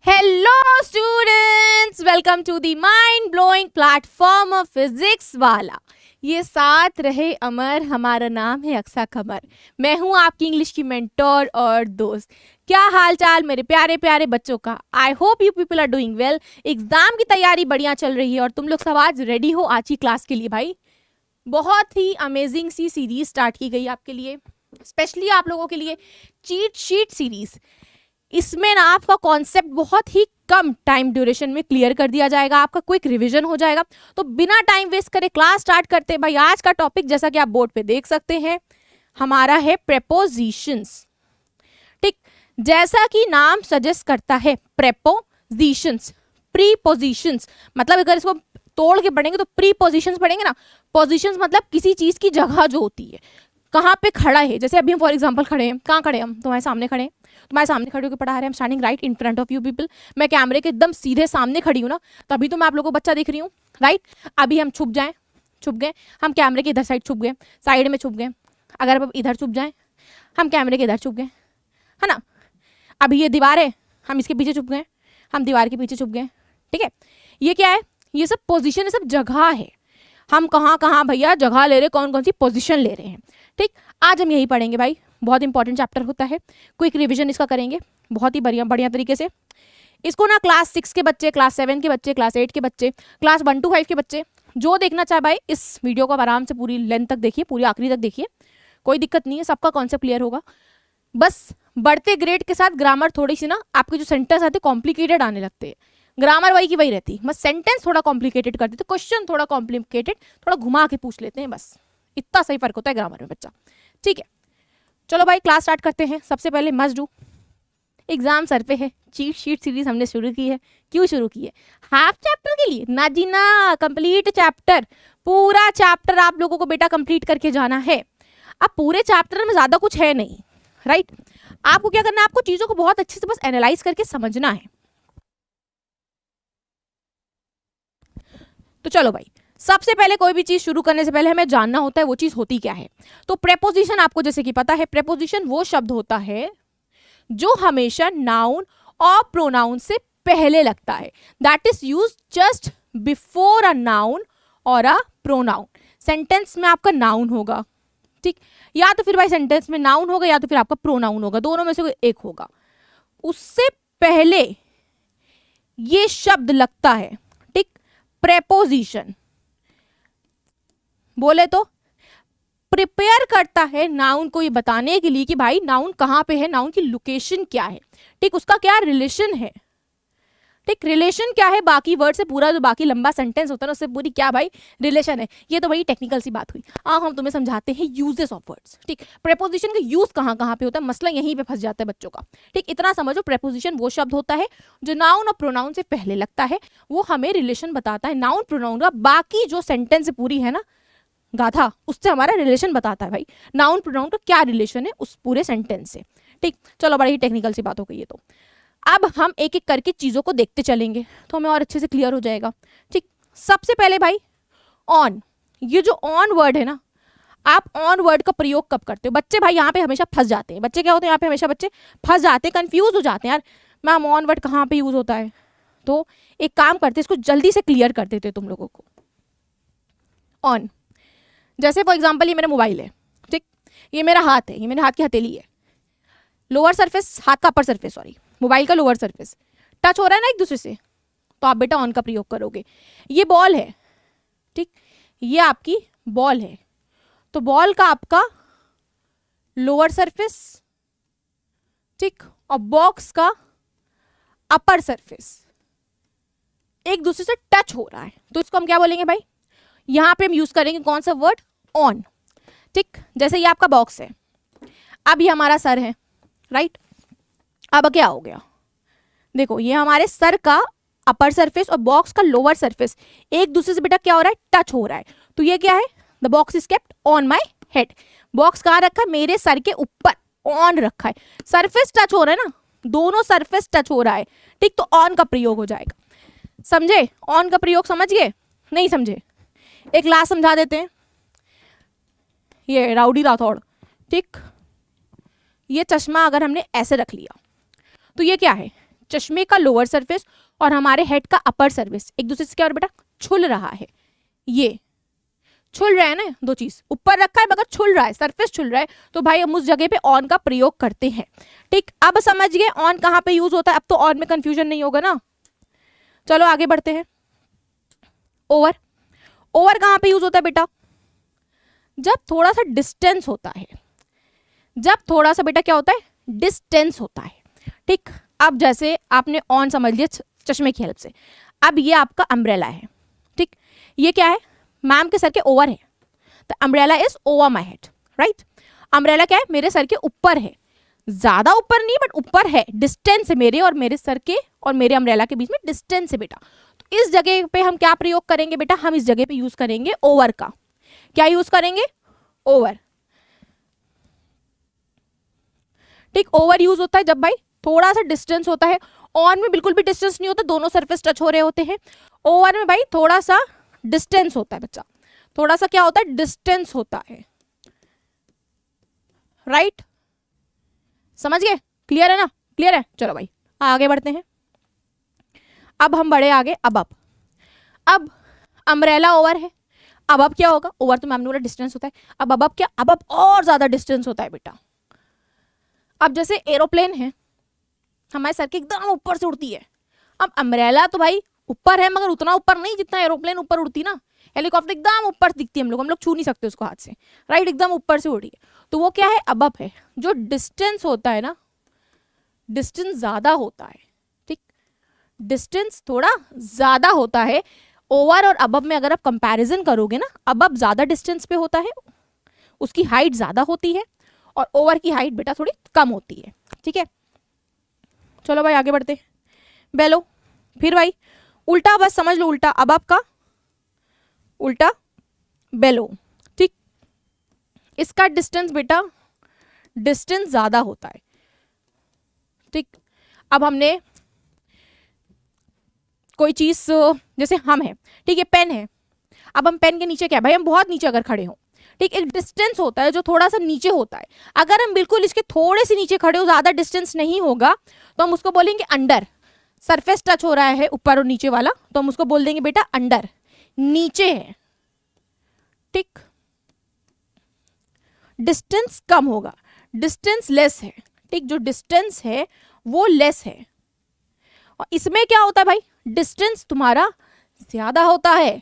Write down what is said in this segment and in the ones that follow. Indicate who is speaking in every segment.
Speaker 1: Hello students, welcome to the mind blowing platform of Physics Wallah. ये साथ रहे अमर, हमारा नाम है अक्सा कमर। मैं हूँ आपकी इंग्लिश की मेंटोर और दोस्त। क्या हाल चाल मेरे प्यारे प्यारे बच्चों का? I hope you people are doing well. Exam की तैयारी बढ़िया चल रही है और तुम लोग सब आज रेडी हो आज की क्लास के लिए। भाई बहुत ही अमेजिंग सी सीरीज स्टार्ट की गई आपके लिए, स्पेशली आप लोगों के लिए चीट शीट सीरीज। इसमें ना आपका कॉन्सेप्ट बहुत ही कम टाइम ड्यूरेशन में क्लियर कर दिया जाएगा, आपका क्विक रिवीजन हो जाएगा। तो बिना टाइम वेस्ट करे क्लास स्टार्ट करते हैं। भाई आज का टॉपिक जैसा कि आप बोर्ड पे देख सकते हैं हमारा है प्रेपोजिशंस। ठीक, जैसा कि नाम सजेस्ट करता है प्रेपोजिशंस, प्रीपोजिशंस मतलब अगर इसको तोड़ के पढ़ेंगे तो प्रीपोजिशंस पढ़ेंगे ना। पोजिशंस मतलब किसी चीज की जगह जो होती है, कहाँ पे खड़ा है। जैसे अभी हम फॉर एग्जांपल खड़े हैं, कहाँ खड़े हैं हम? तुम्हारे सामने खड़े हैं, तुम्हारे सामने खड़े होकर पढ़ा रहे हैं। Standing right in front of you people. मैं कैमरे के एकदम सीधे सामने खड़ी हूँ ना, तभी तो मैं आप लोगों को बच्चा दिख रही हूँ, राइट। अभी हम छुप जाएं, छुप गए, हम कैमरे के इधर साइड छुप गए, साइड में छुप गए। अगर अब इधर छुप जाएं, हम कैमरे के इधर छुप गए, है ना। अभी ये दीवार है, हम इसके पीछे छुप गए, हम दीवार के पीछे छुप गए। ठीक है, ये क्या है? ये सब पोजिशन है, सब जगह है। हम कहाँ कहाँ भैया जगह ले रहे, कौन कौन सी पोजीशन ले रहे हैं। ठीक, आज हम यही पढ़ेंगे भाई। बहुत इंपॉर्टेंट चैप्टर होता है, क्विक रिवीजन इसका करेंगे बहुत ही बढ़िया तरीके से। इसको ना क्लास 6 के बच्चे, क्लास 7 के बच्चे, क्लास 8 के बच्चे, क्लास 1 to 5 के बच्चे जो देखना चाहे भाई इस वीडियो को आराम से पूरी लेंथ तक देखिए, पूरी आखिरी तक देखिए, कोई दिक्कत नहीं है, सबका कॉन्सेप्ट क्लियर होगा। बस बढ़ते ग्रेड के साथ ग्रामर थोड़ी सी ना आपके जो सेंटेंस आते कॉम्प्लिकेटेड आने लगते हैं। ग्रामर वही की वही रहती, बस सेंटेंस थोड़ा कॉम्प्लिकेटेड कर देते, क्वेश्चन थोड़ा कॉम्प्लिकेटेड, थोड़ा घुमा के पूछ लेते हैं, बस इतना सही फर्क होता है ग्रामर में बच्चा। ठीक है, चलो भाई क्लास स्टार्ट करते हैं। सबसे पहले मस्ट डू, एग्जाम सर पे है, चीट शीट सीरीज हमने शुरू की है। क्यों शुरू की है? हाफ चैप्टर के लिए ना जी ना, कंप्लीट चैप्टर, पूरा चैप्टर आप लोगों को बेटा कंप्लीट करके जाना है। अब पूरे चैप्टर में ज्यादा कुछ है नहीं, राइट। आपको क्या करना है? आपको चीजों को बहुत अच्छे से बस एनालाइज करके समझना है। तो चलो भाई, सबसे पहले कोई भी चीज शुरू करने से पहले हमें जानना होता है वो चीज होती क्या है। तो प्रेपोजिशन आपको जैसे कि पता है, प्रेपोजिशन वो शब्द होता है जो हमेशा नाउन और प्रोनाउन से पहले लगता है। That is use just before a noun और अ प्रोनाउन। सेंटेंस में आपका नाउन होगा, ठीक, या तो फिर भाई सेंटेंस में नाउन होगा या तो फिर आपका प्रोनाउन होगा, दोनों में से कोई एक होगा। उससे पहले ये शब्द लगता है, ठीक। प्रेपोजिशन बोले तो प्रिपेयर करता है नाउन को ये बताने के लिए कि भाई नाउन कहाँ पे है, नाउन की लोकेशन क्या है, ठीक, उसका क्या रिलेशन है, ठीक, रिलेशन क्या है बाकी वर्ड से, पूरा जो बाकी लंबा सेंटेंस होता है ना उससे पूरी क्या भाई रिलेशन है। ये तो भाई टेक्निकल सी बात हुई। हम तुम्हें समझाते हैं यूजेस ऑफ वर्ड्स, ठीक। प्रेपोजिशन का यूज कहाँ कहाँ पे होता है, मसला यहीं पे फंस जाता है बच्चों का, ठीक। इतना समझो, प्रेपोजिशन वो शब्द होता है जो नाउन और प्रोनाउन से पहले लगता है, वो हमें रिलेशन बताता है नाउन प्रोनाउन का। बाकी जो सेंटेंस पूरी है ना गाथा, उससे हमारा रिलेशन बताता है भाई नाउन प्रोनाउन का क्या रिलेशन है उस पूरे सेंटेंस से, ठीक। चलो बड़ी ही टेक्निकल सी बात हो गई है। तो अब हम एक एक करके चीजों को देखते चलेंगे तो हमें और अच्छे से क्लियर हो जाएगा, ठीक। सबसे पहले भाई ऑन, ये जो ऑन वर्ड है ना, आप ऑन वर्ड का प्रयोग कब करते हो? बच्चे भाई यहाँ पे हमेशा फंस जाते हैं। बच्चे क्या होते हैं यहाँ पे? हमेशा बच्चे फंस जाते हैं, कंफ्यूज हो जाते हैं, यार मैम ऑन वर्ड कहाँ पे यूज होता है। तो एक काम करते, इसको जल्दी से क्लियर कर देते तुम लोगों को। ऑन, जैसे फॉर एग्जाम्पल ये मेरा मोबाइल है, ठीक, ये मेरा हाथ है, ये मेरे हाथ की हथेली है, लोअर सरफेस, हाथ का अपर सरफेस, सॉरी मोबाइल का लोअर सरफेस टच हो रहा है ना एक दूसरे से, तो आप बेटा ऑन का प्रयोग करोगे। ये बॉल है, ठीक, ये आपकी बॉल है, तो बॉल का आपका लोअर सरफेस, ठीक, और बॉक्स का अपर सरफेस एक दूसरे से टच हो रहा है, तो इसको हम क्या बोलेंगे भाई? यहां पे हम यूज करेंगे कौन सा वर्ड? ऑन, ठीक। जैसे ये आपका बॉक्स है, अब ये हमारा सर है, राइट। अब क्या हो गया? देखो ये हमारे सर का अपर सरफेस और बॉक्स का लोअर सरफेस एक दूसरे से बेटा क्या हो रहा है? टच हो रहा है। तो ये क्या है? The box is kept on my head. Box कहाँ रखा है? मेरे सर के ऊपर, ऑन रखा है। सरफेस टच हो रहा है ना, दोनों सरफेस टच हो रहा है, ठीक, तो ऑन का प्रयोग हो जाएगा। समझे? ऑन का प्रयोग समझ गए? नहीं समझे? एक लास्ट समझा देते हैं। ये राउडी राठौड़, ठीक, ये चश्मा अगर हमने ऐसे रख लिया तो ये क्या है? चश्मे का लोअर सरफेस और हमारे हेड का अपर सरफेस एक दूसरे से क्या हो रहा है बेटा, छुल रहा है। ये छुल रहा है ना, दो चीज ऊपर रखा है मगर छुल रहा है, सरफेस छुल रहा है, तो भाई हम उस जगह पे ऑन का प्रयोग करते हैं। ठीक, अब समझ गए ऑन कहाँ पे यूज होता है, अब तो ऑन में कंफ्यूजन नहीं होगा ना। चलो आगे बढ़ते हैं। ओवर, ओवर कहाँ पे यूज होता है बेटा, जब थोड़ा सा डिस्टेंस होता है, जब थोड़ा सा बेटा क्या होता है, डिस्टेंस होता है। ठीक, अब जैसे आपने ऑन समझ लिया चश्मे की हेल्प से, अब ये आपका अम्ब्रेला है। ठीक, ये क्या है, मैम के सर के ओवर है, तो umbrella is over my head, right. Umbrella क्या है, मेरे सर के ऊपर है, ज्यादा ऊपर नहीं बट ऊपर है, डिस्टेंस है मेरे और मेरे सर के और मेरे अम्ब्रेला के बीच में डिस्टेंस है बेटा। तो इस जगह पे हम क्या प्रयोग करेंगे बेटा, हम इस जगह पे यूज करेंगे ओवर का। क्या यूज करेंगे, ओवर। ठीक, ओवर यूज होता है जब भाई थोड़ा सा डिस्टेंस होता है, ऑन में बिल्कुल भी डिस्टेंस नहीं होता, दोनों सरफेस टच हो रहे होते हैं। ओवर में भाई थोड़ा सा डिस्टेंस होता है बच्चा, थोड़ा सा क्या होता है, डिस्टेंस होता है, राइट। समझ गए, क्लियर है ना, क्लियर है। चलो भाई आगे बढ़ते हैं। अब हम बढ़े आगे, अब अम्ब्रेला ओवर है, अब क्या होगा, ओवर तो मैम ने बोला डिस्टेंस होता है, अब क्या, अब और ज्यादा डिस्टेंस होता है बेटा। अब जैसे एरोप्लेन है हमारे सर के एकदम ऊपर से उड़ती है, अब अम्ब्रेला तो भाई ऊपर है मगर उतना ऊपर नहीं जितना एरोप्लेन ऊपर उड़ती ना, हेलीकॉप्टर एकदम ऊपर दिखती है, हम लोग छू नहीं सकते उसको हाथ से, राइट, एकदम ऊपर से उड़ी है, तो वो क्या है, अब है। जो डिस्टेंस होता है ना, डिस्टेंस ज्यादा होता है। ठीक, डिस्टेंस थोड़ा ज्यादा होता है ओवर और अब में। अगर आप कंपैरिजन करोगे ना, अब ज्यादा डिस्टेंस पे होता है, उसकी हाइट ज्यादा होती है और ओवर की हाइट बेटा थोड़ी कम होती है। ठीक है, चलो भाई आगे बढ़ते। बेलो, फिर भाई उल्टा, बस समझ लो उल्टा, अब का उल्टा बेलो। ठीक, इसका डिस्टेंस बेटा, डिस्टेंस ज्यादा होता है। ठीक, अब हमने कोई चीज, जैसे हम है, ठीक है, पेन है, अब हम पेन के नीचे क्या है भाई, हम बहुत नीचे अगर खड़े हो, ठीक, एक डिस्टेंस होता है जो थोड़ा सा नीचे होता है। अगर हम बिल्कुल इसके थोड़े से नीचे खड़े हो, ज्यादा डिस्टेंस नहीं होगा, तो हम उसको बोलेंगे अंडर। सरफेस टच हो रहा है ऊपर और नीचे वाला, तो हम उसको बोल देंगे बेटा अंडर, नीचे है। ठीक, डिस्टेंस कम होगा, डिस्टेंस लेस है। ठीक, जो डिस्टेंस है वो लेस है, और इसमें क्या होता है भाई, डिस्टेंस तुम्हारा ज्यादा होता है।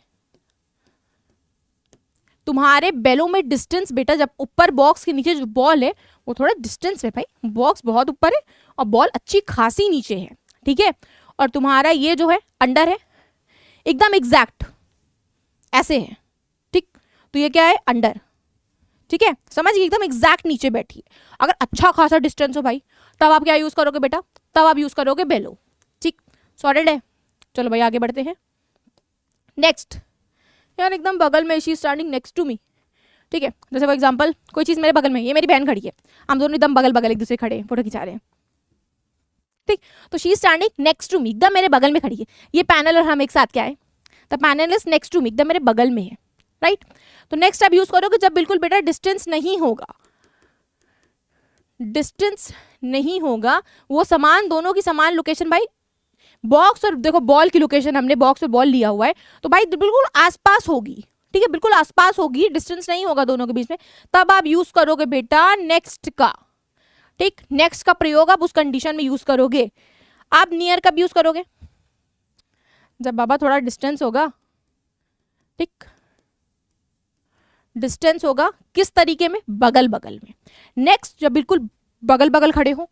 Speaker 1: तुम्हारे बेलों में डिस्टेंस बेटा, जब ऊपर बॉक्स के नीचे जो बॉल है वो थोड़ा डिस्टेंस है भाई, बॉक्स बहुत ऊपर है और बॉल अच्छी खासी नीचे है। ठीक है, और तुम्हारा ये जो है अंडर है, एकदम एग्जैक्ट ऐसे है। ठीक, तो ये क्या है, अंडर। ठीक है, समझिए एकदम एग्जैक्ट नीचे बैठी है। अगर अच्छा खासा डिस्टेंस हो भाई, तब आप क्या यूज करोगे बेटा, तब आप यूज करोगे बेलो। ठीक, सॉलिड है। चलो भाई आगे बढ़ते हैं। नेक्स्ट, यार एकदम बगल में, she standing next to me. ठीक है, जैसे फॉर एग्जांपल कोई चीज मेरे बगल में, ये मेरी बहन खड़ी है, हम दोनों एकदम बगल बगल एक दूसरे खड़े फोटो खिंचा रहे हैं। ठीक, तो she standing next to me, एकदम मेरे बगल में खड़ी है। ये पैनल और हम एक साथ क्या है, the panel is next to me, एकदम मेरे बगल में है, राइट। तो नेक्स्ट आप यूज करोगे जब बिल्कुल बेटा डिस्टेंस नहीं होगा, डिस्टेंस नहीं होगा, वो समान, दोनों की समान लोकेशन भाई, बॉक्स और देखो बॉल की लोकेशन, हमने बॉक्स और बॉल लिया हुआ है, तो भाई बिल्कुल आसपास होगी। ठीक है, बिल्कुल आसपास होगी, डिस्टेंस नहीं होगा दोनों के बीच में, तब आप यूज करोगे बेटा नेक्स्ट का। ठीक, नेक्स्ट का प्रयोग आप उस कंडीशन में यूज करोगे। आप नियर कब यूज करोगे, जब बाबा थोड़ा डिस्टेंस होगा। ठीक, डिस्टेंस होगा किस तरीके में, बगल बगल में। नेक्स्ट जब बिल्कुल बगल बगल खड़े हो,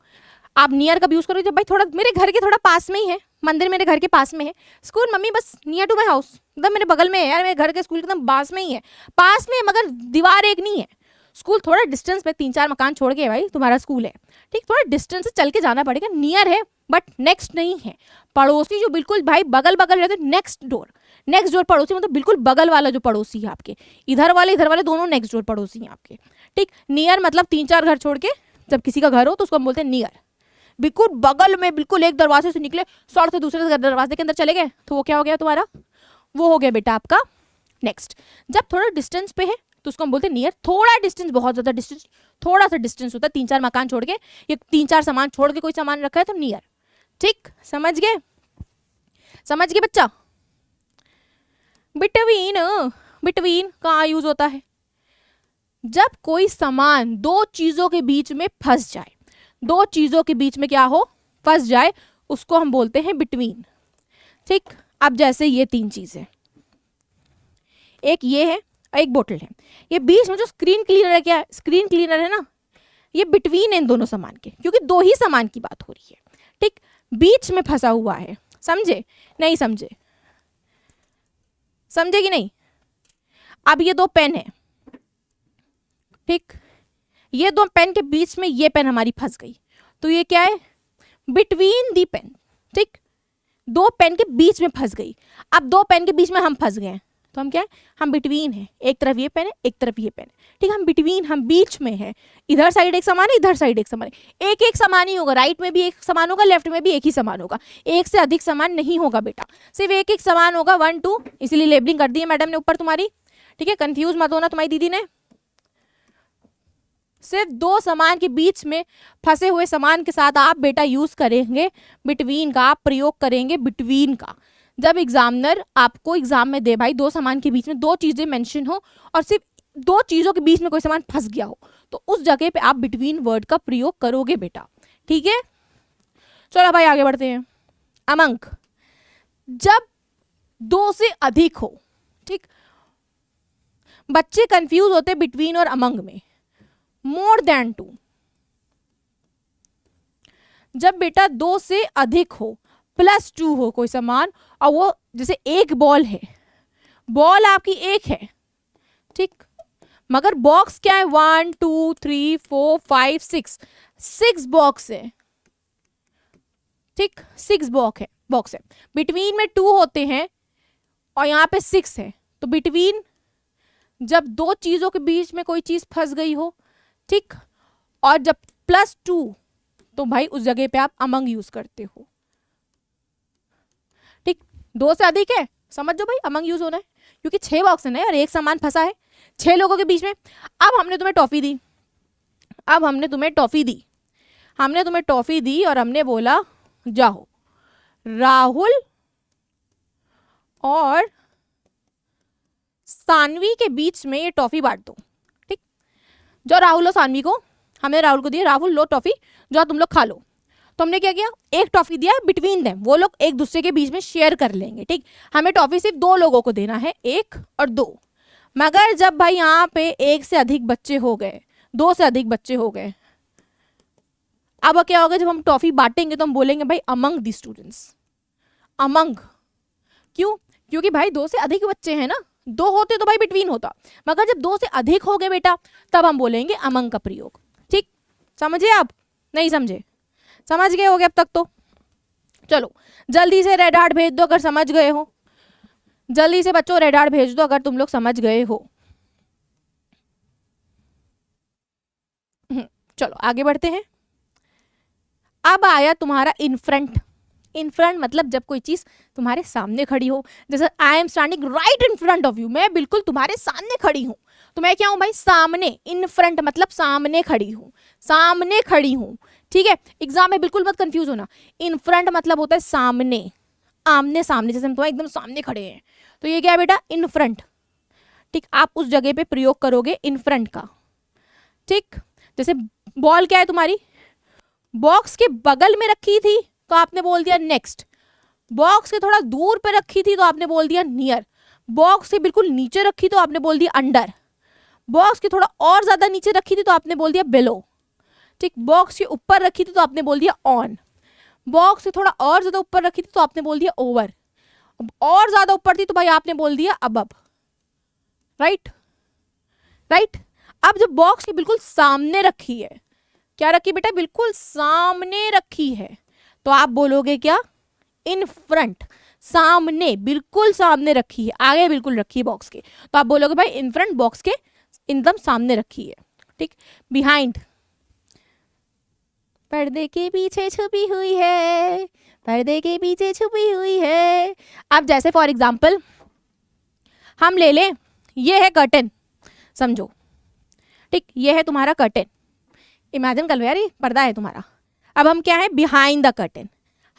Speaker 1: आप नियर कब यूज करोगे, जब भाई थोड़ा मेरे घर के थोड़ा पास में ही है, मंदिर मेरे घर के पास में है, स्कूल मम्मी बस नियर टू माई हाउस, एकदम मेरे बगल में है यार, मेरे घर के स्कूल एकदम पास में ही है, पास में मगर दीवार एक नहीं है। स्कूल थोड़ा डिस्टेंस पे, 3-4 मकान छोड़ के भाई तुम्हारा स्कूल है। ठीक, थोड़ा डिस्टेंस से चल के जाना पड़ेगा, नियर है बट नेक्स्ट नहीं है। पड़ोसी जो बिल्कुल भाई बगल बगल रहते, नेक्स्ट डोर, नेक्स्ट डोर पड़ोसी मतलब बिल्कुल बगल वाला जो पड़ोसी है आपके, इधर वाले दोनों नेक्स्ट डोर पड़ोसी हैं आपके। ठीक, नियर मतलब 3-4 घर छोड़ के जब किसी का घर हो तो उसको हम बोलते हैं नियर। बिल्कुल बगल में, बिल्कुल एक दरवाजे से निकले सड़क से दूसरे दरवाजे के अंदर चले गए, तो वो क्या हो गया तुम्हारा, वो हो गया बेटा आपका नेक्स्ट। जब थोड़ा डिस्टेंस पे है तो उसको हम बोलते हैं नियर। थोड़ा डिस्टेंस, बहुत ज्यादा डिस्टेंस, थोड़ा सा डिस्टेंस होता है, 3-4 मकान छोड़ के, ये 3-4 सामान छोड़ के कोई सामान रखा है तो नियर। ठीक, समझ गए? समझ गए बच्चा? बिटवीन, बिटवीन कहाँ यूज होता है? जब कोई सामान दो चीजों के बीच में फंस जाए, दो चीजों के बीच में क्या हो, फंस जाए, उसको हम बोलते हैं बिटवीन। ठीक, अब जैसे ये तीन चीजें, एक ये है और एक बोतल है, ये बीच में जो स्क्रीन क्लीनर है, क्या स्क्रीन क्लीनर है ना, ये बिटवीन है इन दोनों सामान के, क्योंकि दो ही सामान की बात हो रही है। ठीक, बीच में फंसा हुआ है, समझे? नहीं समझे? समझे कि नहीं? अब ये दो पेन है, ठीक, ये दो पेन के बीच में ये पेन हमारी फंस गई, तो ये क्या है? Between the pen. ठीक, दो पेन के बीच में फंस गई। अब दो पेन के बीच में हम फंस गए हैं, तो हम क्या है? हम बिटवीन है, एक तरफ ये पेन है, एक तरफ ये पेन है। ठीक, हम बिटवीन, हम बीच में है, इधर साइड एक समान है, इधर साइड एक समान है। एक एक समान ही होगा, राइट में भी एक समान होगा, लेफ्ट में भी एक ही समान होगा, एक से अधिक समान नहीं होगा बेटा, सिर्फ एक एक समान होगा, 1 2, इसीलिए लेबलिंग कर दी है मैडम ने ऊपर तुम्हारी। ठीक है, कंफ्यूज मत होना तुम्हारी दीदी ने। सिर्फ दो सामान के बीच में फंसे हुए सामान के साथ आप बेटा यूज करेंगे बिटवीन का, आप प्रयोग करेंगे बिटवीन का। जब एग्जामिनर आपको एग्जाम में दे भाई दो सामान के बीच में दो चीजें मेंशन हो और सिर्फ दो चीजों के बीच में कोई सामान फंस गया हो, तो उस जगह पे आप बिटवीन वर्ड का प्रयोग करोगे बेटा। ठीक है, चलो भाई आगे बढ़ते हैं। अमंग, जब दो से अधिक हो। ठीक, बच्चे कंफ्यूज होते बिटवीन और अमंग में। मोर देन 2, जब बेटा दो से अधिक हो, +2 हो कोई सामान, और वो जैसे एक बॉल है, बॉल आपकी एक है, ठीक, मगर बॉक्स क्या है? 1 2 3 4 5 6 बॉक्स है। ठीक, 6 बॉक्स है, बिटवीन में 2 होते हैं और यहाँ पे 6 है, तो बिटवीन जब दो चीजों के बीच में कोई चीज फंस गई हो, ठीक, और जब +2, तो भाई उस जगह पे आप अमंग यूज करते हो। ठीक, दो से अधिक है, समझ जो भाई अमंग यूज होना है, क्योंकि 6 बॉक्स है ना यार, एक सामान फंसा है 6 लोगों के बीच में। अब हमने तुम्हें टॉफी दी, अब हमने तुम्हें टॉफी दी, हमने तुम्हें टॉफी दी और हमने बोला जाओ राहुल और सानवी के बीच में ये टॉफी बांट दो। ठीक, जो राहुल और सानवी को, हमने राहुल को दिया, राहुल लो टॉफी, जो तुम लोग खा लो। तो हमने क्या किया? एक टॉफी दिया बिटवीन देम, वो लोग एक दूसरे के बीच में शेयर कर लेंगे। ठीक, हमें टॉफी सिर्फ 2 लोगों को देना है, 1 और 2। मगर जब भाई यहाँ पे 1 से अधिक बच्चे हो गए, 2 से अधिक बच्चे हो गए, अब क्या होगा? जब हम टॉफी बांटेंगे तो हम बोलेंगे भाई अमंग दी स्टूडेंट्स, अमंग। क्यों? क्योंकि भाई 2 से अधिक बच्चे हैं ना, 2 होते तो भाई बिटवीन होता, मगर जब 2 से अधिक हो गए बेटा, तब हम बोलेंगे अमंग का प्रयोग। ठीक, समझे आप? नहीं समझे? समझ गए होगे अब तक तो? चलो जल्दी से रेड हार्ट भेज दो अगर समझ गए हो, जल्दी से बच्चों रेड हार्ट भेज दो अगर तुम लोग समझ गए हो। चलो आगे बढ़ते हैं। अब आया तुम्हारा इन फ्रंट। इन फ्रंट मतलब जब कोई चीज तुम्हारे सामने खड़ी हो, जैसे I am standing right in front of you, मैं बिल्कुल तुम्हारे सामने खड़ी हूं, तो मैं क्या हूं भाई? सामने। इन फ्रंट मतलब सामने खड़ी हूं, सामने खड़ी हूं। ठीक है, एग्जाम में बिल्कुल मत कंफ्यूज होना, इन फ्रंट मतलब होता है सामने, आमने सामने, जैसे हम तुम्हारे एकदम सामने खड़े हैं, तो ये क्या है बेटा? In front. ठीक, आप उस जगह पे प्रयोग करोगे इन फ्रंट का। ठीक, जैसे बॉल क्या है तुम्हारी? बॉक्स के बगल में रखी थी तो आपने बोल दिया नेक्स्ट, बॉक्स के थोड़ा दूर पे रखी थी तो आपने बोल दिया नियर, बॉक्स के बिल्कुल नीचे रखी तो आपने बोल दिया अंडर, बॉक्स के थोड़ा और ज्यादा नीचे रखी थी तो आपने बोल दिया बिलो। ठीक, बॉक्स के ऊपर रखी थी तो आपने बोल दिया ऑन, बॉक्स से थोड़ा और ज्यादा ऊपर रखी थी तो आपने बोल दिया ओवर, और ज्यादा ऊपर थी तो भाई आपने बोल दिया अबव। Right right. अब जब बॉक्स के बिल्कुल सामने रखी है, क्या रखी बेटा? बिल्कुल सामने रखी है, तो आप बोलोगे क्या? इन फ्रंट, सामने, बिल्कुल सामने रखी है, आगे बिल्कुल रखी है बॉक्स के, तो आप बोलोगे भाई इन फ्रंट, बॉक्स के एकदम सामने रखी है। ठीक, बिहाइंड, पर्दे के पीछे छुपी हुई है, पर्दे के पीछे छुपी हुई है। अब जैसे फॉर एग्जाम्पल हम ले लें, ये है कर्टन, समझो। ठीक, ये है तुम्हारा कर्टन, इमेजिन कर लो यार, ये पर्दा है तुम्हारा। अब हम क्या है? बिहाइंड द कर्टन,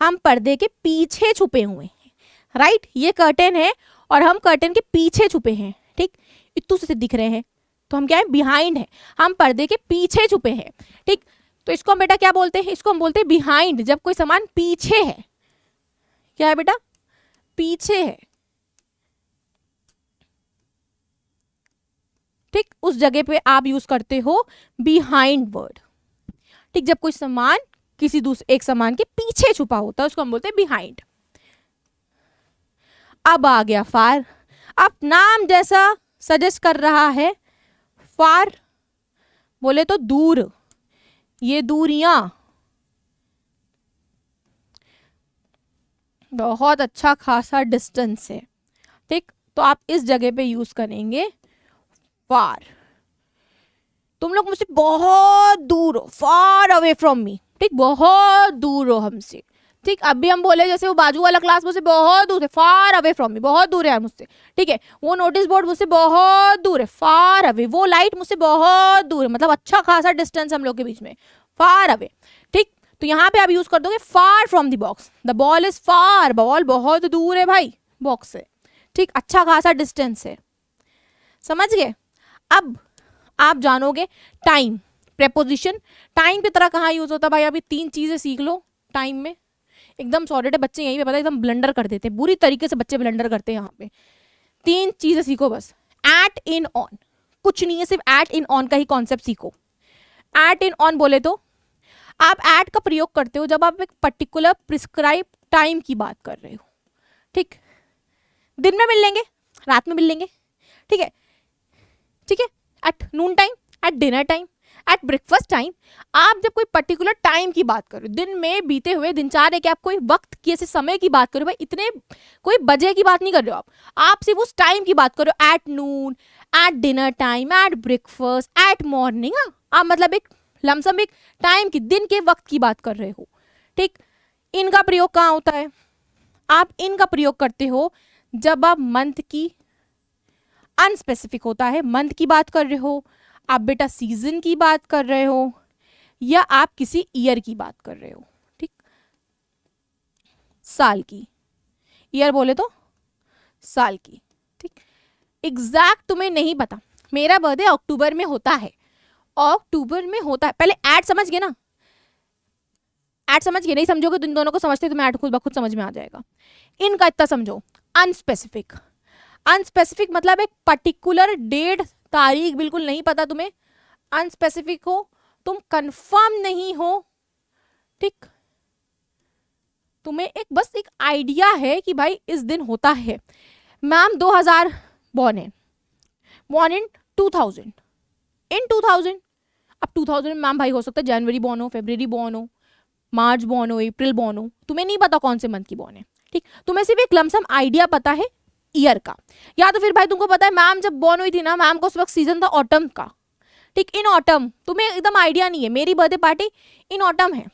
Speaker 1: हम पर्दे के पीछे छुपे हुए हैं, राइट। ये कर्टेन है और हम कर्टेन के पीछे छुपे हैं, ठीक। इतू से दिख रहे हैं तो हम क्या है, बिहाइंड है, हम पर्दे के पीछे छुपे हैं, ठीक। तो इसको हम बेटा क्या बोलते हैं, इसको हम बोलते हैं बिहाइंड, जब कोई सामान पीछे है। क्या है बेटा, पीछे है, ठीक। उस जगह पे आप यूज करते हो बिहाइंड वर्ड, ठीक। जब कोई सामान किसी दूसरे एक सामान के पीछे छुपा होता है उसको हम बोलते हैं बिहाइंड। अब आ गया फार। अब नाम जैसा सजेस्ट कर रहा है, फार बोले तो दूर, ये दूरियां, बहुत अच्छा खासा डिस्टेंस है, ठीक। तो आप इस जगह पे यूज करेंगे फार। तुम लोग मुझसे बहुत दूर हो, फार अवे फ्रॉम मी, ठीक, बहुत दूर हो हमसे, ठीक। अभी हम बोले जैसे वो बाजू वाला क्लास मुझसे बहुत दूर है, फार अवे फ्रॉम मी, बहुत दूर है यार मुझसे, ठीक है। वो नोटिस बोर्ड मुझसे बहुत दूर है, फार अवे। वो लाइट मुझसे बहुत दूर है, मतलब अच्छा खासा डिस्टेंस हम लोग के बीच में, फार अवे, ठीक। तो यहाँ पे आप यूज कर दोगे far from the box, the ball is far, ball बहुत दूर है भाई बॉक्स से, ठीक, अच्छा खासा डिस्टेंस है, समझ गए। अब आप जानोगे टाइम, प्रेपोजिशन। टाइम की तरह कहाँ यूज होता है भाई, अभी 3 चीजें सीख लो टाइम में। एकदम सॉलिड है, बच्चे यहीं पे पता है एकदम ब्लंडर कर देते हैं, बुरी तरीके से बच्चे ब्लंडर करते हैं यहाँ पे। 3 चीजें सीखो बस। एट, इन, ऑन, कुछ नहीं है, सिर्फ एट, इन, ऑन का ही कॉन्सेप्ट सीखो। एट, इन, ऑन बोले तो आप एट का प्रयोग करते हो जब आप एक पर्टिकुलर प्रिस्क्राइब टाइम की बात कर रहे हो, ठीक। दिन में मिल लेंगे, रात में मिल लेंगे, ठीक है, ठीक है। At noon time, at dinner time, at breakfast time. आप जब कोई पर्टिकुलर टाइम की बात करो, दिन में बीते हुए दिनचर्या के, आप कोई वक्त की ऐसे समय की बात करो भाई, इतने कोई बजे की बात नहीं कर रहे हो आप सिर्फ उस टाइम की बात करो। At noon, at dinner time, at breakfast, at morning. आप मतलब एक लमसम एक टाइम की, दिन के वक्त की बात कर रहे हो, ठीक। इनका प्रयोग कहाँ होता है, आप इनका प्रयोग करते हो जब आप मंथ की, अनस्पेसिफिक होता है, मंथ की बात कर रहे हो, आप बेटा सीजन की बात कर रहे हो, या आप किसी ईयर की बात कर रहे हो, ठीक। साल की, ईयर बोले तो साल की, ठीक। एग्जैक्ट तुम्हें नहीं पता, मेरा बर्थडे अक्टूबर में होता है, अक्टूबर में होता है। पहले ऐड समझ गए ना, ऐड समझ गए, नहीं समझोगे तो इन दोनों को समझते तुम्हें ऐड खुद ब खुद समझ में आ जाएगा। इनका इतना समझो। अनस्पेसिफिक, अनस्पेसिफिक मतलब एक पर्टिकुलर डेट, तारीख बिल्कुल नहीं पता तुम्हें, अनस्पेसिफिक हो, तुम कंफर्म नहीं हो, ठीक। तुम्हें एक बस एक आइडिया है कि भाई इस दिन होता है। मैम 2000 बॉर्न है, बॉर्न इन 2000, इन 2000। अब 2000 मैम भाई हो सकता है जनवरी बॉर्न हो, फरवरी बॉर्न हो, मार्च बॉर्न हो, अप्रैल बॉर्न हो, तुम्हें नहीं पता कौन से मंथ की बॉर्न है, ठीक। तुम्हें सिर्फ एक लमसम आइडिया पता है ईयर का, या तो फिर भाई तुमको पता है मैम जब बॉर्न हुई थी ना, मैम को उस वक्त सीजन था ऑटम का, ठीक, इन ऑटम। तुम्हें एकदम आइडिया नहीं है, मेरी बर्थडे पार्टी इन ऑटम है,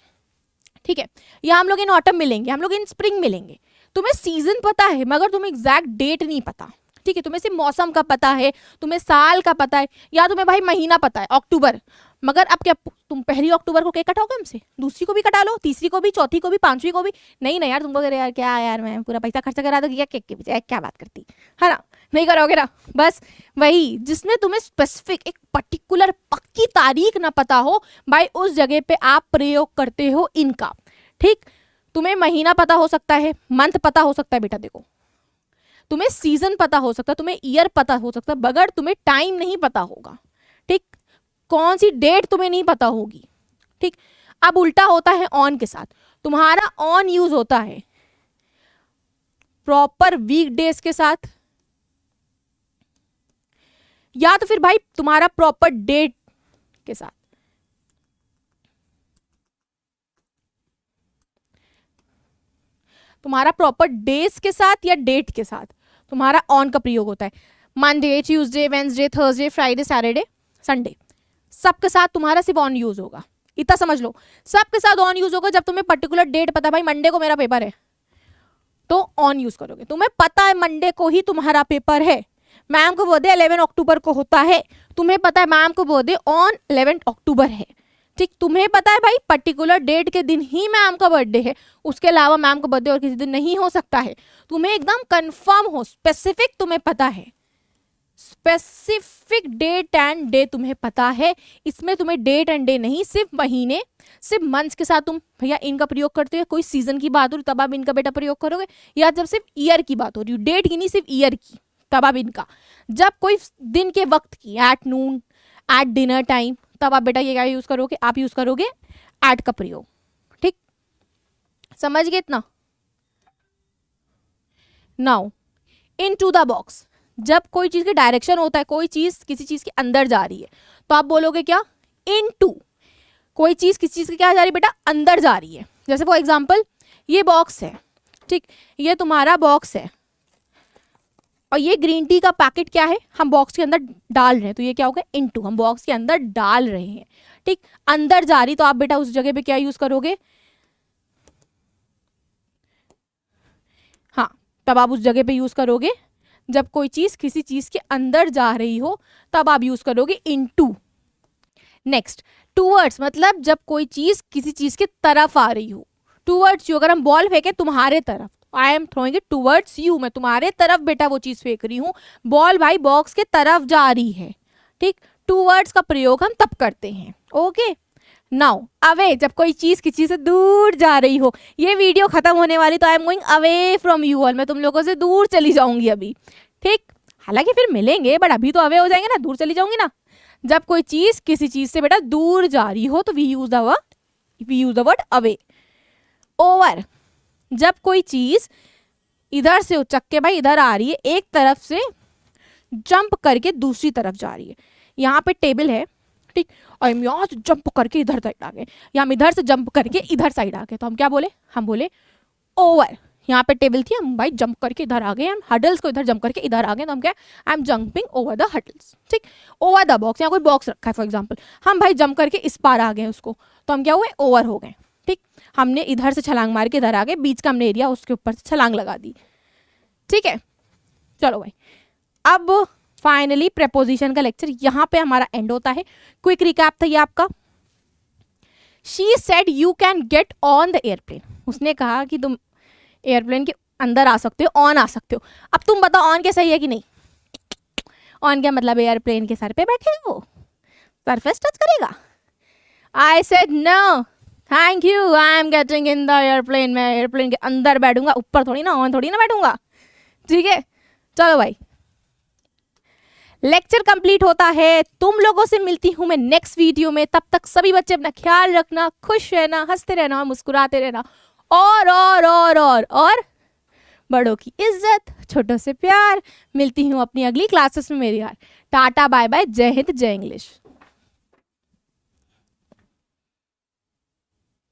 Speaker 1: ठीक है, या हम लोग इन ऑटम मिलेंगे, हम लोग इन स्प्रिंग मिलेंगे। तुम्हें सीजन पता है मगर तुम्हें एग्जैक्ट डेट नहीं पता, ठीक है। तुम्हें सिर्फ मौसम का पता है, तुम्हें साल का पता है, या तुम्हें भाई महीना पता है अक्टूबर, मगर अब क्या तुम पहली अक्टूबर को केक कटाओगे हमसे, दूसरी को भी कटा लो, तीसरी को भी, चौथी को भी, पांचवी को भी। नहीं यार, तुम लोग यार क्या यार, मैं पूरा पैसा खर्चा करा दूंगी क्या केक के पीछे, क्या बात करती है ना, नहीं करोगे ना। बस वही, जिसमें तुम्हें स्पेसिफिक एक पर्टिकुलर पक्की तारीख ना पता हो, भाई उस जगह पे आप प्रयोग करते हो इनका, ठीक। तुम्हें महीना पता हो सकता है, मंथ पता हो सकता है बेटा, देखो तुम्हें सीजन पता हो सकता है, तुम्हें ईयर पता हो सकता है, मगर तुम्हें टाइम नहीं पता होगा, ठीक। कौन सी डेट तुम्हें नहीं पता होगी, ठीक। अब उल्टा होता है ऑन के साथ, तुम्हारा ऑन यूज होता है प्रॉपर वीकडेज के साथ, या तो फिर भाई तुम्हारा प्रॉपर डेट के साथ। तुम्हारा प्रॉपर डेज के साथ या डेट के साथ तुम्हारा ऑन का प्रयोग होता है। Monday, Tuesday, Wednesday, Thursday, Friday, Saturday, Sunday, सबके साथ तुम्हारा सिर्फ ऑन यूज होगा। इतना समझ लो, सबके साथ ऑन यूज होगा जब तुम्हें पर्टिकुलर डेट पता है, भाई मंडे को मेरा पेपर है तो ऑन यूज करोगे। तुम्हें पता है मंडे को ही तुम्हारा पेपर है, मैम को बर्थडे 11 अक्टूबर को होता है, तुम्हें पता है मैम को बर्थडे ऑन 11 अक्टूबर है, ठीक, तुम्हें पता है भाई पर्टिकुलर डेट के दिन ही मैम का बर्थडे है, उसके अलावा मैम का बर्थडे और किसी दिन नहीं हो सकता है। तुम्हें एकदम कंफर्म हो, स्पेसिफिक तुम्हें पता है, स्पेसिफिक डेट एंड डे तुम्हें पता है। इसमें तुम्हें डेट एंड डे नहीं, सिर्फ महीने, सिर्फ मंथ्स के साथ तुम भैया इनका प्रयोग करते हो। कोई सीजन की बात हो रही तब आप इनका बेटा प्रयोग करोगे, या जब सिर्फ ईयर की बात हो रही हो, डेट की नहीं सिर्फ ईयर की, तब आप इनका। जब कोई दिन के वक्त की, eight noon, at dinner time, तब आप बेटा ये क्या यूज करोगे, आप यूज करोगे एट का प्रयोग। ठीक, समझ गए इतना। नाउ इनटू द बॉक्स, जब कोई चीज के डायरेक्शन होता है, कोई चीज किसी चीज के अंदर जा रही है, तो आप बोलोगे क्या, इनटू। कोई चीज किसी चीज के क्या जा रही है बेटा, अंदर जा रही है। जैसे फॉर एग्जांपल ये बॉक्स है, ठीक, ये तुम्हारा बॉक्स है और ये ग्रीन टी का पैकेट क्या है, हम बॉक्स के अंदर डाल रहे हैं, तो ये क्या होगा, इनटू, हम बॉक्स के अंदर डाल रहे हैं। ठीक, अंदर जा रही, तो आप बेटा उस जगह पे क्या यूज करोगे, हाँ, तब आप उस जगह पे यूज करोगे, जब कोई चीज किसी चीज के अंदर जा रही हो तब आप यूज करोगे इनटू। नेक्स्ट, टूवर्ड्स, मतलब जब कोई चीज किसी चीज के तरफ आ रही हो, टूवर्ड्स यू। अगर हम बॉल फेंके तुम्हारे तरफ, I am throwing it towards you, मैं तुम्हारे तरफ बेटा वो चीज फेंक रही हूँ, बॉल भाई बॉक्स के तरफ जा रही है। ठीक, टूवर्ड्स का प्रयोग हम तब करते हैं। ओके, नाउ अवे, जब कोई चीज किसी से दूर जा रही हो। ये वीडियो खत्म होने वाली, तो I am going away from you all, मैं तुम लोगों से दूर चली जाऊंगी अभी। ठीक, हालांकि फिर मिलेंगे, बट अभी तो अवे हो जाएंगे ना, दूर चली जाऊंगी ना। जब कोई चीज किसी चीज से बेटा दूर जा रही हो तो we use the word away. Over, जब कोई चीज इधर से उचक के भाई इधर आ रही है, एक तरफ से जंप करके दूसरी तरफ जा रही है। यहाँ पे टेबल है, ठीक, और हम यहाँ से जंप करके इधर साइड आ गए, या हम इधर से जंप करके इधर साइड आ गए, तो हम क्या बोले, हम बोले ओवर। यहाँ पे टेबल थी, हम भाई जंप करके इधर आ गए, हम हडल्स को इधर जंप करके इधर आ गए, तो हम क्या, I am jumping over the hurdles. ठीक, ओवर द बॉक्स, यहाँ कोई बॉक्स रखा है फॉर एग्जाम्पल, हम भाई जंप करके इस पार आ गए उसको, तो हम क्या हुए, ओवर हो गए। ठीक, हमने इधर से छलांग मार के इधर आ गए, बीच का हमने एरिया उसके ऊपर से छलांग लगा दी। ठीक है, चलो भाई, अब फाइनली प्रेपोजिशन का लेक्चर यहाँ पे हमारा एंड होता है। क्विक रिकैप था ये आपका। She said you can get on the airplane, उसने कहा कि तुम एयरप्लेन के अंदर आ सकते हो, ऑन आ सकते हो। अब तुम बताओ ऑन क्या सही है कि नहीं। ऑन क्या मतलब, एयरप्लेन के सर पे बैठे हो, सरफेस टच करेगा। I said no thank you, I am getting in the airplane, मैं एयरप्लेन के अंदर बैठूंगा, ऊपर थोड़ी ना, ऑन थोड़ी ना बैठूंगा। ठीक है, चलो भाई, लेक्चर कंप्लीट होता है। तुम लोगों से मिलती हूं मैं नेक्स्ट वीडियो में। तब तक सभी बच्चे अपना ख्याल रखना, खुश रहना, हंसते रहना, मुस्कुराते रहना, और बड़ों की इज्जत, छोटों से प्यार। मिलती हूँ अपनी अगली क्लासेस में मेरी यार। टाटा बाय बाय, जय हिंद, जय इंग्लिश।